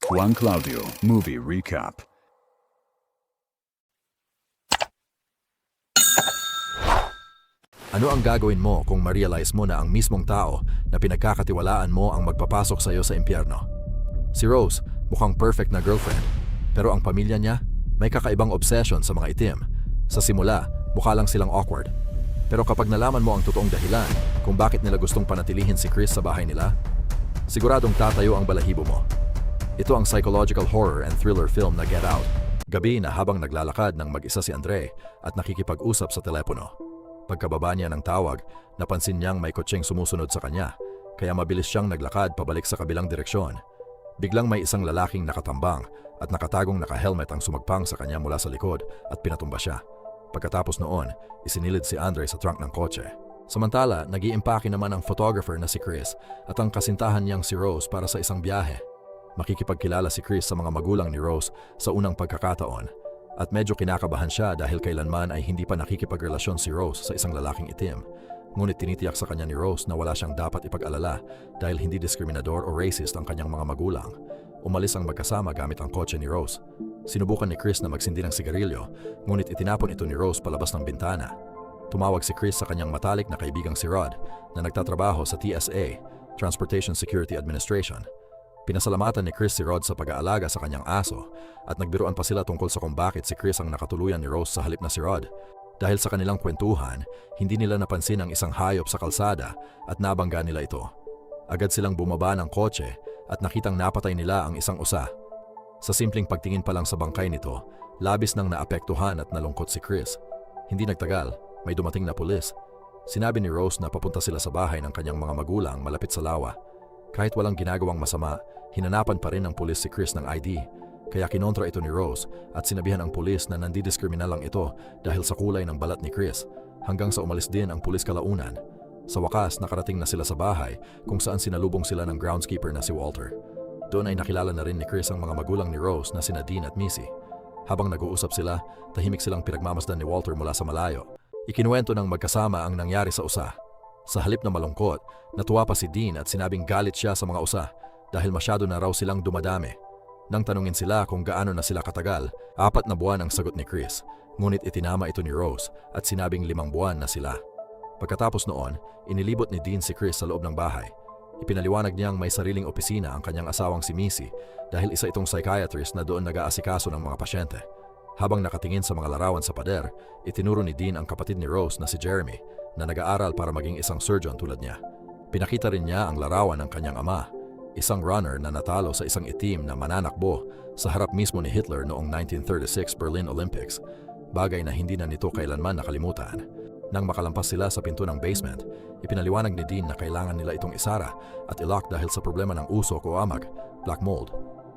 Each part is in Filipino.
Juan Claudio Movie Recap. Ano ang gagawin mo kung ma-realize mo na ang mismong tao na pinagkakatiwalaan mo ang magpapasok sa iyo sa impyerno? Si Rose, mukhang perfect na girlfriend, pero ang pamilya niya may kakaibang obsession sa mga itim. Sa simula, mukha lang silang awkward. Pero kapag nalaman mo ang totoong dahilan kung bakit nila gustong panatilihin si Chris sa bahay nila, siguradong tatayo ang balahibo mo. Ito ang psychological horror and thriller film na Get Out. Gabi na habang naglalakad ng mag-isa si Andre at nakikipag-usap sa telepono. Pagkababa niya ng tawag, napansin niyang may kotseng sumusunod sa kanya, kaya mabilis siyang naglakad pabalik sa kabilang direksyon. Biglang may isang lalaking nakatambang at nakatagong naka-helmet ang sumagpang sa kanya mula sa likod at pinatumba siya. Pagkatapos noon, isinilid si Andre sa trunk ng kotse. Samantala, nag-iimpake naman ang photographer na si Chris at ang kasintahan niyang si Rose para sa isang biyahe. Makikipagkilala si Chris sa mga magulang ni Rose sa unang pagkakataon. At medyo kinakabahan siya dahil kailanman ay hindi pa nakikipagrelasyon si Rose sa isang lalaking itim. Ngunit tinitiyak sa kanya ni Rose na wala siyang dapat ipag-alala dahil hindi diskriminador o racist ang kanyang mga magulang. Umalis ang magkasama gamit ang kotse ni Rose. Sinubukan ni Chris na magsindi ng sigarilyo, ngunit itinapon ito ni Rose palabas ng bintana. Tumawag si Chris sa kanyang matalik na kaibigang si Rod na nagtatrabaho sa TSA, Transportation Security Administration. Pinasalamatan ni Chris si Rod sa pag-aalaga sa kanyang aso at nagbiruan pa sila tungkol sa kung bakit si Chris ang nakatuluyan ni Rose sa halip na si Rod. Dahil sa kanilang kwentuhan, hindi nila napansin ang isang hayop sa kalsada at nabangga nila ito. Agad silang bumaba ng kotse at nakitang napatay nila ang isang usa. Sa simpleng pagtingin pa lang sa bangkay nito, labis nang naapektuhan at nalungkot si Chris. Hindi nagtagal, may dumating na pulis. Sinabi ni Rose na papunta sila sa bahay ng kanyang mga magulang malapit sa lawa. Kahit walang ginagawang masama, hinanapan pa rin ng pulis si Chris ng ID. Kaya kinontra ito ni Rose at sinabihan ang pulis na nandidiskrimina lang ito dahil sa kulay ng balat ni Chris, hanggang sa umalis din ang pulis kalaunan. Sa wakas, nakarating na sila sa bahay kung saan sinalubong sila ng groundskeeper na si Walter. Doon ay nakilala na rin ni Chris ang mga magulang ni Rose na sina Dean at Missy. Habang nag-uusap sila, tahimik silang pinagmamasdan ni Walter mula sa malayo. Ikinuwento ng magkasama ang nangyari sa usa. Sa halip na malungkot, natuwa pa si Dean at sinabing galit siya sa mga usa dahil masyado na raw silang dumadami. Nang tanungin sila kung gaano na sila katagal, 4 na buwan ang sagot ni Chris, ngunit itinama ito ni Rose at sinabing 5 buwan na sila. Pagkatapos noon, inilibot ni Dean si Chris sa loob ng bahay. Ipinaliwanag niyang may sariling opisina ang kanyang asawang si Missy dahil isa itong psychiatrist na doon nag-aasikaso ng mga pasyente. Habang nakatingin sa mga larawan sa pader, itinuro ni Dean ang kapatid ni Rose na si Jeremy na nag-aaral para maging isang surgeon tulad niya. Pinakita rin niya ang larawan ng kanyang ama, isang runner na natalo sa isang itim na mananakbo sa harap mismo ni Hitler noong 1936 Berlin Olympics, bagay na hindi na nito kailanman nakalimutan. Nang makalampas sila sa pinto ng basement, ipinaliwanag ni Dean na kailangan nila itong isara at ilock dahil sa problema ng usok o amag, black mold.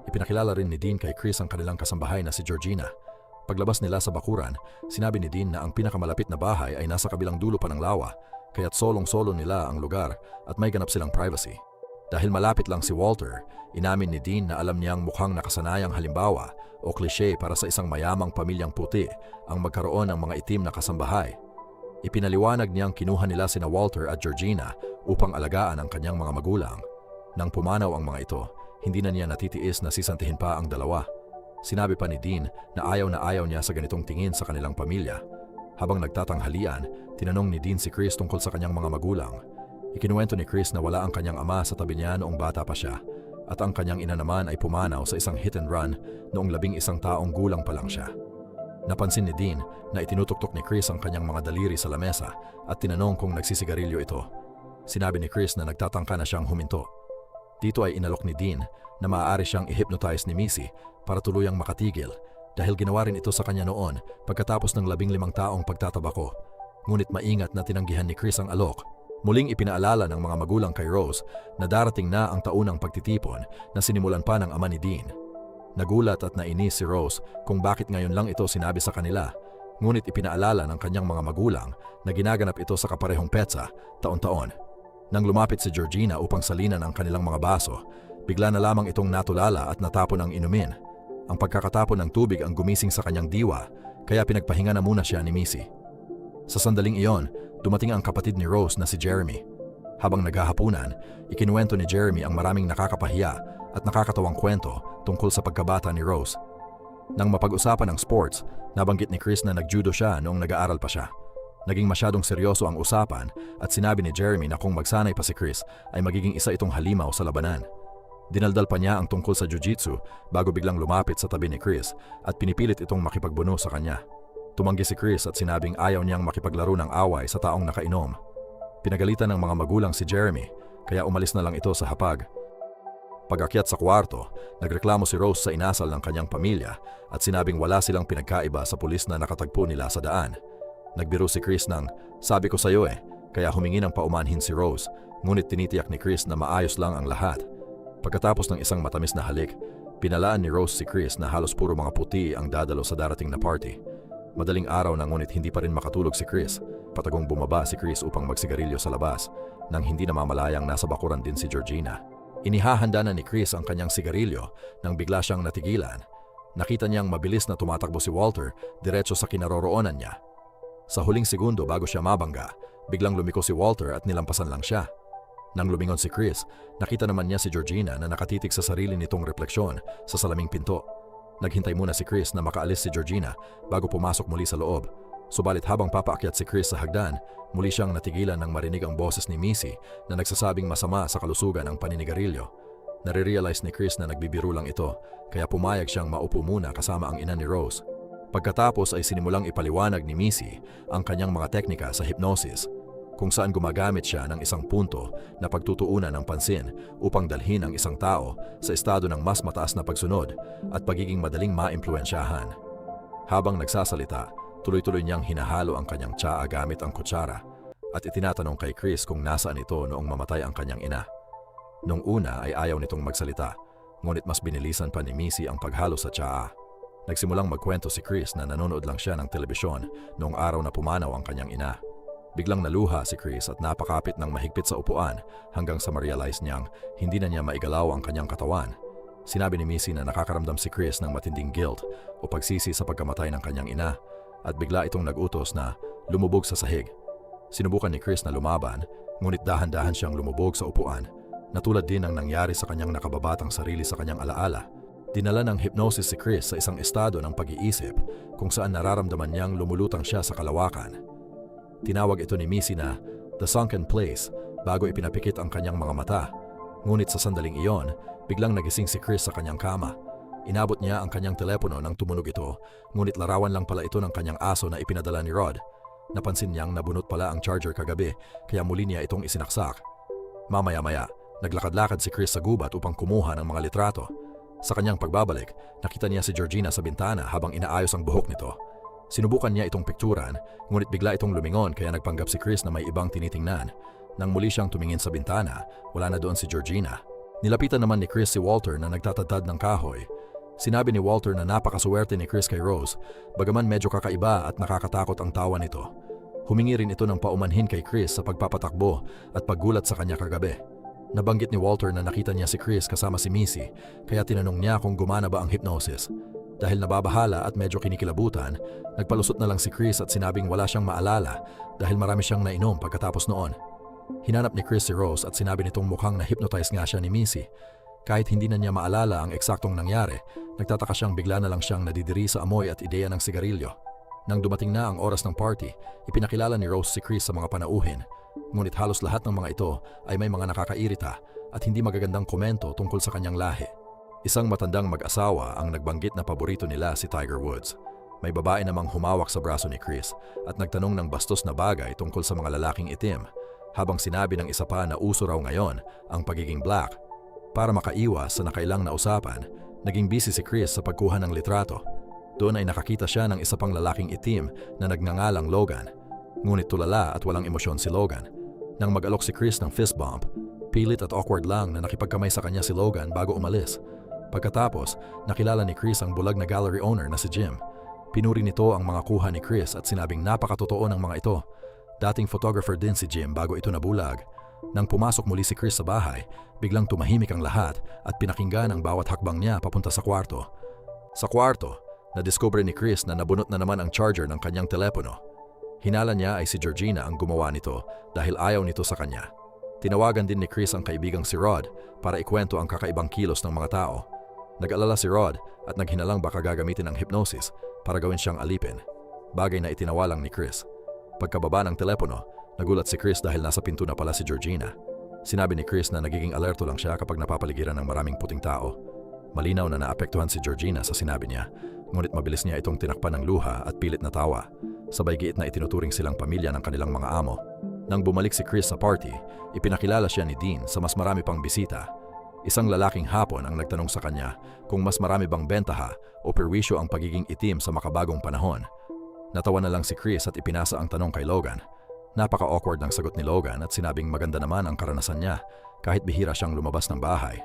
Ipinakilala rin ni Dean kay Chris ang kanilang kasambahay na si Georgina. Paglabas nila sa bakuran, sinabi ni Dean na ang pinakamalapit na bahay ay nasa kabilang dulo pa ng lawa, kaya't solong-solo nila ang lugar at may ganap silang privacy. Dahil malapit lang si Walter, inamin ni Dean na alam niyang mukhang nakasanayang halimbawa o klise para sa isang mayamang pamilyang puti ang magkaroon ng mga itim na kasambahay. Ipinaliwanag niyang kinuha nila sina Walter at Georgina upang alagaan ang kanyang mga magulang. Nang pumanaw ang mga ito, hindi na niya natitiis na sisantihin pa ang dalawa. Sinabi pa ni Dean na ayaw niya sa ganitong tingin sa kanilang pamilya. Habang nagtatanghalian, tinanong ni Dean si Chris tungkol sa kanyang mga magulang. Ikinuwento ni Chris na wala ang kanyang ama sa tabi niya noong bata pa siya at ang kanyang ina naman ay pumanaw sa isang hit and run noong 11 taong gulang pa lang siya. Napansin ni Dean na itinutuktok ni Chris ang kanyang mga daliri sa lamesa at tinanong kung nagsisigarilyo ito. Sinabi ni Chris na nagtatangka na siyang huminto. Dito ay inalok ni Dean na maaari siyang i-hypnotize ni Missy para tuluyang makatigil dahil ginawa rin ito sa kanya noon pagkatapos ng 15 taong pagtatabako. Ngunit maingat na tinanggihan ni Chris ang alok. Muling ipinaalala ng mga magulang kay Rose na darating na ang taunang pagtitipon na sinimulan pa ng ama ni Dean. Nagulat at nainis si Rose kung bakit ngayon lang ito sinabi sa kanila, ngunit ipinaalala ng kanyang mga magulang na ginaganap ito sa kaparehong petsa taon-taon. Nang lumapit si Georgina upang salinan ang kanilang mga baso, bigla na lamang itong natulala at natapon ang inumin. Ang pagkakatapon ng tubig ang gumising sa kanyang diwa, kaya pinagpahinga na muna siya ni Missy. Sa sandaling iyon, dumating ang kapatid ni Rose na si Jeremy. Habang naghahapunan, ikinuwento ni Jeremy ang maraming nakakapahiya at nakakatawang kwento tungkol sa pagkabata ni Rose. Nang mapag-usapan ng sports, nabanggit ni Chris na nag-judo siya noong nag-aaral pa siya. Naging masyadong seryoso ang usapan at sinabi ni Jeremy na kung magsanay pa si Chris ay magiging isa itong halimaw sa labanan. Dinaldal pa niya ang tungkol sa jiu-jitsu bago biglang lumapit sa tabi ni Chris at pinipilit itong makipagbuno sa kanya. Tumanggi si Chris at sinabing ayaw niyang makipaglaro ng away sa taong nakainom. Pinagalitan ng mga magulang si Jeremy kaya umalis na lang ito sa hapag. Pag-akyat sa kwarto, nagreklamo si Rose sa inasal ng kanyang pamilya at sinabing wala silang pinagkaiba sa pulis na nakatagpo nila sa daan. Nagbiro si Chris ng, "Sabi ko sa'yo kaya humingi ng paumanhin si Rose, ngunit tinitiyak ni Chris na maayos lang ang lahat. Pagkatapos ng isang matamis na halik, pinalaan ni Rose si Chris na halos puro mga puti ang dadalo sa darating na party. Madaling araw na ngunit hindi pa rin makatulog si Chris. Patagong bumaba si Chris upang magsigarilyo sa labas, nang hindi namamalayang nasa bakuran din si Georgina. Inihahanda na ni Chris ang kanyang sigarilyo nang bigla siyang natigilan. Nakita niyang mabilis na tumatakbo si Walter diretso sa kinaroroonan niya. Sa huling segundo bago siya mabangga, biglang lumiko si Walter at nilampasan lang siya. Nang lumingon si Chris, nakita naman niya si Georgina na nakatitig sa sarili nitong refleksyon sa salaming pinto. Naghintay muna si Chris na makaalis si Georgina bago pumasok muli sa loob. Subalit habang papaakyat si Chris sa hagdan, muli siyang natigilan nang marinig ang boses ni Missy na nagsasabing masama sa kalusugan ang paninigarilyo. Nare-realize ni Chris na nagbibiro lang ito, kaya pumayag siyang maupo muna kasama ang ina ni Rose. Pagkatapos ay sinimulang ipaliwanag ni Missy ang kanyang mga teknika sa hypnosis, kung saan gumagamit siya ng isang punto na pagtutuunan ng pansin upang dalhin ang isang tao sa estado ng mas mataas na pagsunod at pagiging madaling maimpluwensyahan. Habang nagsasalita, tuloy-tuloy niyang hinahalo ang kanyang tsaa gamit ang kutsara at itinatanong kay Chris kung nasaan ito noong mamatay ang kanyang ina. Noong una ay ayaw nitong magsalita, ngunit mas binilisan pa ni Missy ang paghalo sa tsaa. Nagsimulang magkwento si Chris na nanonood lang siya ng telebisyon noong araw na pumanaw ang kanyang ina. Biglang naluha si Chris at napakapit ng mahigpit sa upuan hanggang sa ma-realize niyang hindi na niya maigalaw ang kanyang katawan. Sinabi ni Missy na nakakaramdam si Chris ng matinding guilt o pagsisi sa pagkamatay ng kanyang ina at bigla itong nag-utos na lumubog sa sahig. Sinubukan ni Chris na lumaban, ngunit dahan-dahan siyang lumubog sa upuan, na tulad din ang nangyari sa kanyang nakababatang sarili sa kanyang alaala. Dinala ng hypnosis si Chris sa isang estado ng pag-iisip kung saan nararamdaman niyang lumulutang siya sa kalawakan. Tinawag ito ni Missy na The Sunken Place bago ipinapikit ang kanyang mga mata. Ngunit sa sandaling iyon, biglang nagising si Chris sa kanyang kama. Inabot niya ang kanyang telepono nang tumunog ito, ngunit larawan lang pala ito ng kanyang aso na ipinadala ni Rod. Napansin niyang nabunot pala ang charger kagabi, kaya muli niya itong isinaksak. Mamaya-maya, naglakad-lakad si Chris sa gubat upang kumuha ng mga litrato. Sa kanyang pagbabalik, nakita niya si Georgina sa bintana habang inaayos ang buhok nito. Sinubukan niya itong pikturan, ngunit bigla itong lumingon kaya nagpanggap si Chris na may ibang tinitingnan. Nang muli siyang tumingin sa bintana, wala na doon si Georgina. Nilapitan naman ni Chris si Walter na nagtatadtad ng kahoy. Sinabi ni Walter na napakaswerte ni Chris kay Rose, bagaman medyo kakaiba at nakakatakot ang tawa nito. Humingi rin ito ng paumanhin kay Chris sa pagpapatakbo at paggulat sa kanya kagabi. Nabanggit ni Walter na nakita niya si Chris kasama si Missy, kaya tinanong niya kung gumana ba ang hypnosis. Dahil nababahala at medyo kinikilabutan, nagpalusot na lang si Chris at sinabing wala siyang maalala dahil marami siyang nainom pagkatapos noon. Hinanap ni Chris si Rose at sinabi nitong mukhang na-hypnotize nga siya ni Missy. Kahit hindi na niya maalala ang eksaktong nangyari, nagtataka siyang bigla na lang siyang nadidiri sa amoy at ideya ng sigarilyo. Nang dumating na ang oras ng party, ipinakilala ni Rose si Chris sa mga panauhin. Ngunit halos lahat ng mga ito ay may mga nakakairita at hindi magagandang komento tungkol sa kanyang lahi. Isang matandang mag-asawa ang nagbanggit na paborito nila si Tiger Woods. May babae namang humawak sa braso ni Chris at nagtanong ng bastos na bagay tungkol sa mga lalaking itim, habang sinabi ng isa pa na uso raw ngayon ang pagiging black. Para makaiwas sa nakailang na usapan, naging busy si Chris sa pagkuha ng litrato. Doon ay nakakita siya ng isa pang lalaking itim na nagngangalang Logan. Ngunit tulala at walang emosyon si Logan. Nang mag-alok si Chris ng fist bump, pilit at awkward lang na nakipagkamay sa kanya si Logan bago umalis. Pagkatapos, nakilala ni Chris ang bulag na gallery owner na si Jim. Pinuri nito ang mga kuha ni Chris at sinabing napakatotoo ng mga ito. Dating photographer din si Jim bago ito nabulag. Nang pumasok muli si Chris sa bahay, biglang tumahimik ang lahat at pinakinggan ang bawat hakbang niya papunta sa kwarto. Sa kwarto, nadiskubre ni Chris na nabunot na naman ang charger ng kanyang telepono. Hinala niya ay si Georgina ang gumawa nito dahil ayaw nito sa kanya. Tinawagan din ni Chris ang kaibigang si Rod para ikwento ang kakaibang kilos ng mga tao. Nag-alala si Rod at naghinalang baka gagamitin ang hypnosis para gawin siyang alipin, bagay na itinawalang ni Chris. Pagkababa ng telepono, nagulat si Chris dahil nasa pinto na pala si Georgina. Sinabi ni Chris na nagiging alerto lang siya kapag napapaligiran ng maraming puting tao. Malinaw na naapektuhan si Georgina sa sinabi niya, ngunit mabilis niya itong tinakpan ng luha at pilit na tawa. Sabay giit na itinuturing silang pamilya ng kanilang mga amo. Nang bumalik si Chris sa party, ipinakilala siya ni Dean sa mas marami pang bisita. Isang lalaking hapon ang nagtanong sa kanya kung mas marami bang bentaha o perwisyo ang pagiging itim sa makabagong panahon. Natawa na lang si Chris at ipinasa ang tanong kay Logan. Napaka-awkward ng sagot ni Logan at sinabing maganda naman ang karanasan niya kahit bihira siyang lumabas ng bahay.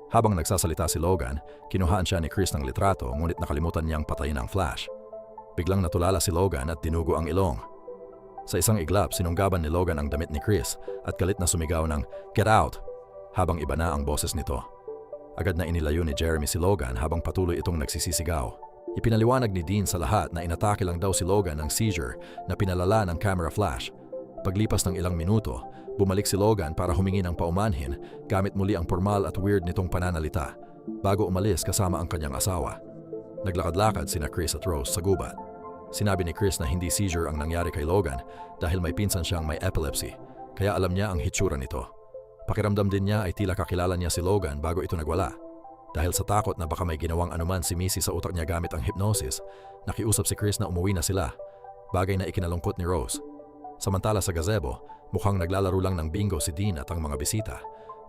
Habang nagsasalita si Logan, kinuhaan siya ni Chris ng litrato ngunit nakalimutan niyang patayin ang flash. Biglang natulala si Logan at dinugo ang ilong. Sa isang iglap, sinunggaban ni Logan ang damit ni Chris at galit na sumigaw ng "Get out!" habang iba na ang boses nito. Agad na inilayo ni Jeremy si Logan habang patuloy itong nagsisisigaw. Ipinaliwanag ni Dean sa lahat na inatake lang daw si Logan ng seizure na pinalala ng camera flash. Paglipas ng ilang minuto, bumalik si Logan para humingi ng paumanhin gamit muli ang formal at weird nitong pananalita bago umalis kasama ang kanyang asawa. Naglakad-lakad sina Chris at Rose sa gubat. Sinabi ni Chris na hindi seizure ang nangyari kay Logan dahil may pinsan siyang may epilepsy, kaya alam niya ang hitsura nito. Pakiramdam din niya ay tila kakilala niya si Logan bago ito nagwala. Dahil sa takot na baka may ginawang anuman si Missy sa utak niya gamit ang hypnosis, nakiusap si Chris na umuwi na sila, bagay na ikinalungkot ni Rose. Samantala sa gazebo, mukhang naglalaro lang ng bingo si Dean at ang mga bisita.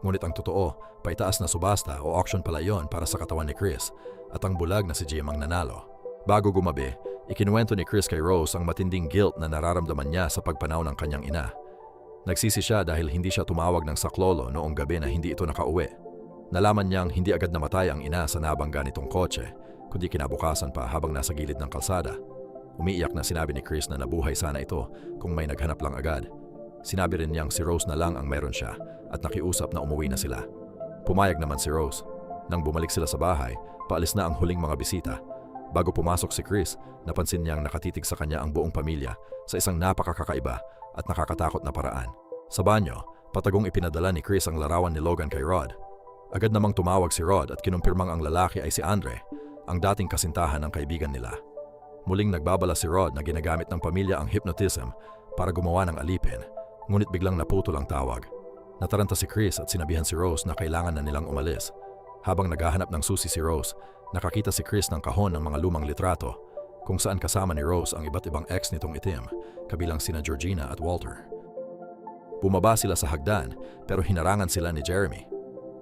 Ngunit ang totoo, paitaas na subasta o auction pala yon para sa katawan ni Chris at ang bulag na si Jim ang nanalo. Bago gumabi, ikinuwento ni Chris kay Rose ang matinding guilt na nararamdaman niya sa pagpanaw ng kanyang ina. Nagsisi siya dahil hindi siya tumawag ng saklolo noong gabi na hindi ito nakauwi. Nalaman niyang hindi agad namatay ang ina sa nabangga nitong kotse, kundi kinabukasan pa habang nasa gilid ng kalsada. Umiiyak na sinabi ni Chris na nabuhay sana ito kung may naghanap lang agad. Sinabi rin niyang si Rose na lang ang meron siya at nakiusap na umuwi na sila. Pumayag naman si Rose. Nang bumalik sila sa bahay, paalis na ang huling mga bisita. Bago pumasok si Chris, napansin niyang nakatitig sa kanya ang buong pamilya sa isang napakakaiba at nakakatakot na paraan. Sa banyo, patagong ipinadala ni Chris ang larawan ni Logan kay Rod. Agad namang tumawag si Rod at kinumpirmang ang lalaki ay si Andre, ang dating kasintahan ng kaibigan nila. Muling nagbabala si Rod na ginagamit ng pamilya ang hypnotism para gumawa ng alipin, ngunit biglang naputol ang tawag. Nataranta si Chris at sinabihan si Rose na kailangan na nilang umalis. Habang naghahanap ng susi si Rose, nakakita si Chris ng kahon ng mga lumang litrato kung saan kasama ni Rose ang iba't ibang ex nitong itim, kabilang sina Georgina at Walter. Bumaba sila sa hagdan pero hinarangan sila ni Jeremy.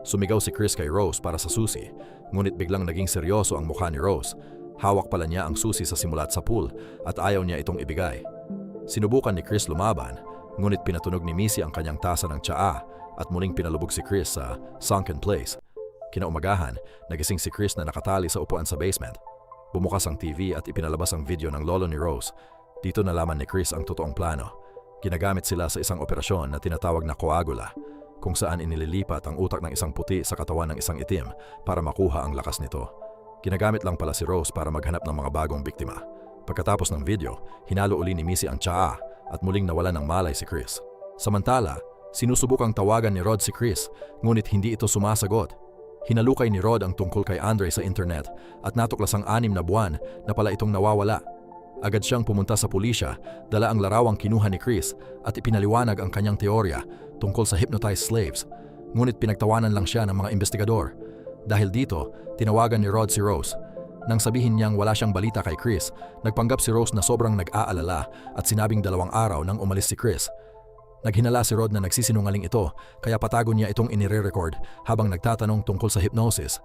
Sumigaw si Chris kay Rose para sa susi, ngunit biglang naging seryoso ang mukha ni Rose. Hawak pala niya ang susi sa simulat sa pool at ayaw niya itong ibigay. Sinubukan ni Chris lumaban, ngunit pinatunog ni Missy ang kanyang tasa ng tsaa at muling pinalubog si Chris sa sunken place. Kinaumagahan, nagising si Chris na nakatali sa upuan sa basement. Bumukas ang TV at ipinalabas ang video ng lolo ni Rose. Dito nalaman ni Chris ang totoong plano. Ginagamit sila sa isang operasyon na tinatawag na coagula, kung saan inililipat ang utak ng isang puti sa katawan ng isang itim para makuha ang lakas nito. Ginagamit lang pala si Rose para maghanap ng mga bagong biktima. Pagkatapos ng video, hinalo uli ni Missy ang tsaa at muling nawala ng malay si Chris. Samantala, sinusubukang tawagan ni Rod si Chris, ngunit hindi ito sumasagot. Hinalukay ni Rod ang tungkol kay Andre sa internet at natuklasang 6 na buwan na pala itong nawawala. Agad siyang pumunta sa pulisya, dala ang larawang kinuha ni Chris at ipinaliwanag ang kanyang teorya tungkol sa hypnotized slaves. Ngunit pinagtawanan lang siya ng mga investigador. Dahil dito, tinawagan ni Rod si Rose. Nang sabihin niyang wala siyang balita kay Chris, nagpanggap si Rose na sobrang nag-aalala at sinabing 2 araw nang umalis si Chris. Naghinala si Rod na nagsisinungaling ito kaya patago niya itong inire-record habang nagtatanong tungkol sa hypnosis.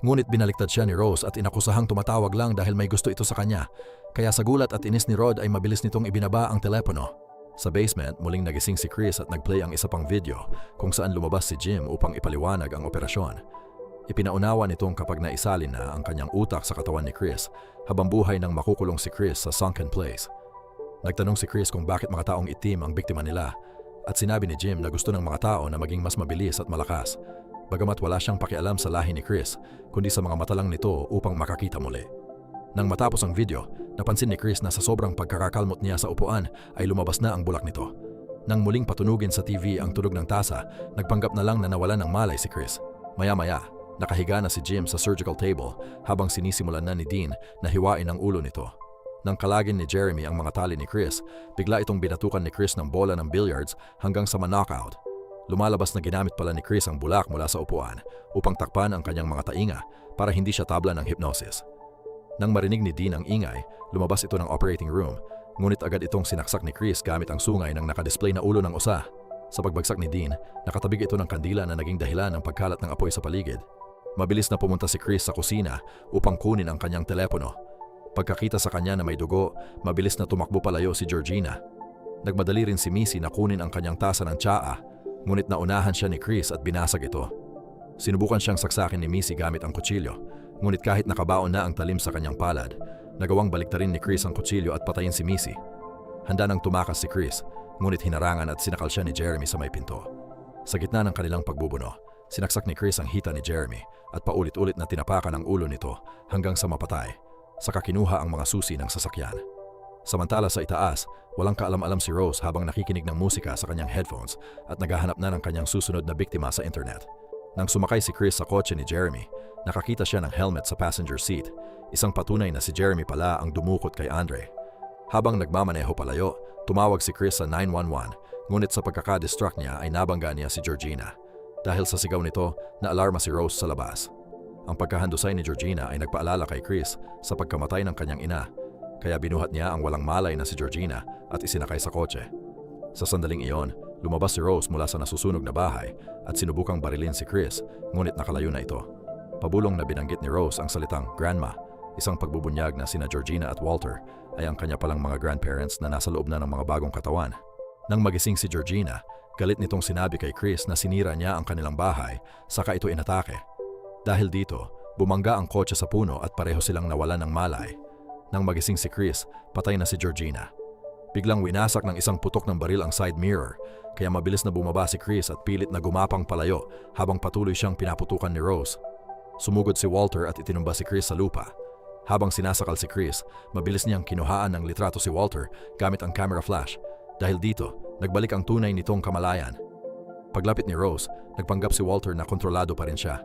Ngunit binaliktad siya ni Rose at inakusahang tumatawag lang dahil may gusto ito sa kanya. Kaya sa gulat at inis ni Rod ay mabilis nitong ibinaba ang telepono. Sa basement, muling nagising si Chris at nagplay ang isa pang video kung saan lumabas si Jim upang ipaliwanag ang operasyon. Ipinaunawa nitong kapag naisalin na ang kanyang utak sa katawan ni Chris habang buhay nang makukulong si Chris sa sunken place. Nagtanong si Chris kung bakit mga taong itim ang biktima nila at sinabi ni Jim na gusto ng mga tao na maging mas mabilis at malakas, bagamat wala siyang pakialam sa lahi ni Chris kundi sa mga mata lang nito upang makakita muli. Nang matapos ang video, napansin ni Chris na sa sobrang pagkakakalmot niya sa upuan ay lumabas na ang bulak nito. Nang muling patunugin sa TV ang tunog ng tasa, nagpanggap na lang na nawalan ng malay si Chris. Maya-maya, nakahiga na si Jim sa surgical table habang sinisimulan na ni Dean na hiwain ang ulo nito. Nang kalagin ni Jeremy ang mga tali ni Chris, bigla itong binatukan ni Chris ng bola ng billiards hanggang sa ma-knockout. Lumalabas na ginamit pala ni Chris ang bulak mula sa upuan upang takpan ang kanyang mga tainga para hindi siya tabla ng hypnosis. Nang marinig ni Dean ang ingay, lumabas ito ng operating room, ngunit agad itong sinaksak ni Chris gamit ang sungay ng nakadisplay na ulo ng usa. Sa pagbagsak ni Dean, nakatabig ito ng kandila na naging dahilan ng pagkalat ng apoy sa paligid. Mabilis na pumunta si Chris sa kusina upang kunin ang kanyang telepono. Pagkakita sa kanya na may dugo, mabilis na tumakbo palayo si Georgina. Nagmadali rin si Missy na kunin ang kanyang tasa ng tsaa, ngunit naunahan siya ni Chris at binasag ito. Sinubukan siyang saksakin ni Missy gamit ang kutsilyo, ngunit kahit nakabaon na ang talim sa kanyang palad, nagawang baliktarin ni Chris ang kutsilyo at patayin si Missy. Handa nang tumakas si Chris, ngunit hinarangan at sinakal siya ni Jeremy sa may pinto. Sa gitna ng kanilang pagbubuno, sinaksak ni Chris ang hita ni Jeremy at paulit-ulit na tinapakan ang ulo nito hanggang sa mapatay, saka kinuha ang mga susi ng sasakyan. Samantala sa itaas, walang kaalam-alam si Rose habang nakikinig ng musika sa kanyang headphones at naghahanap na ng kanyang susunod na biktima sa internet. Nang sumakay si Chris sa kotse ni Jeremy, nakakita siya ng helmet sa passenger seat, isang patunay na si Jeremy pala ang dumukot kay Andre. Habang nagmamaneho palayo, tumawag si Chris sa 911, ngunit sa pagkaka-distract niya ay nabangga niya si Georgina. Dahil sa sigaw nito, naalarma si Rose sa labas. Ang pagkahandusay ni Georgina ay nagpaalala kay Chris sa pagkamatay ng kanyang ina, kaya binuhat niya ang walang malay na si Georgina at isinakay sa kotse. Sa sandaling iyon, lumabas si Rose mula sa nasusunog na bahay at sinubukang barilin si Chris, ngunit nakalayo na ito. Pabulong na binanggit ni Rose ang salitang grandma, isang pagbubunyag na sina Georgina at Walter ay ang kanya palang mga grandparents na nasa loob na ng mga bagong katawan. Nang magising si Georgina, galit nitong sinabi kay Chris na sinira niya ang kanilang bahay, saka ito inatake. Dahil dito, bumangga ang kotse sa puno at pareho silang nawalan ng malay. Nang magising si Chris, patay na si Georgina. Biglang winasak ng isang putok ng baril ang side mirror, kaya mabilis na bumaba si Chris at pilit na gumapang palayo habang patuloy siyang pinaputukan ni Rose. Sumugod si Walter at itinumba si Chris sa lupa. Habang sinasakal si Chris, mabilis niyang kinuhaan ng litrato si Walter gamit ang camera flash. Dahil dito, nagbalik ang tunay nitong kamalayan. Paglapit ni Rose, nagpanggap si Walter na kontrolado pa rin siya.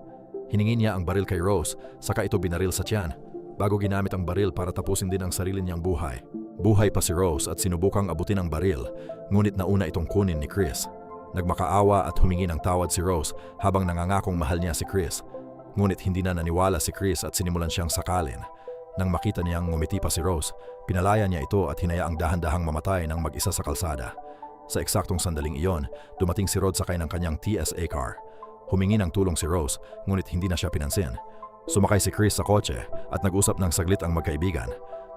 Hiningi niya ang baril kay Rose, saka ito binaril sa tiyan, bago ginamit ang baril para tapusin din ang sarili niyang buhay. Buhay pa si Rose at sinubukang abutin ang baril, ngunit nauna itong kunin ni Chris. Nagmakaawa at humingi ng tawad si Rose habang nangangakong mahal niya si Chris. Ngunit hindi na naniwala si Chris at sinimulan siyang sakalin. Nang makita niyang ngumiti pa si Rose, pinalaya niya ito at hinayaang dahan-dahang mamatay ng mag-isa sa kalsada. Sa eksaktong sandaling iyon, dumating si Rod sakay ng kanyang TSA car. Humingi ng tulong si Rose, ngunit hindi na siya pinansin. Sumakay si Chris sa kotse at nag-usap ng saglit ang magkaibigan.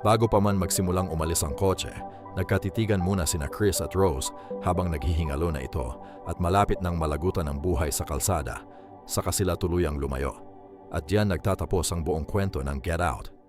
Bago pa man magsimulang umalis ang kotse, nagkatitigan muna sina Chris at Rose habang naghihingalo na ito at malapit nang malagutan ang buhay sa kalsada, saka sila tuluyang lumayo. At diyan nagtatapos ang buong kwento ng Get Out.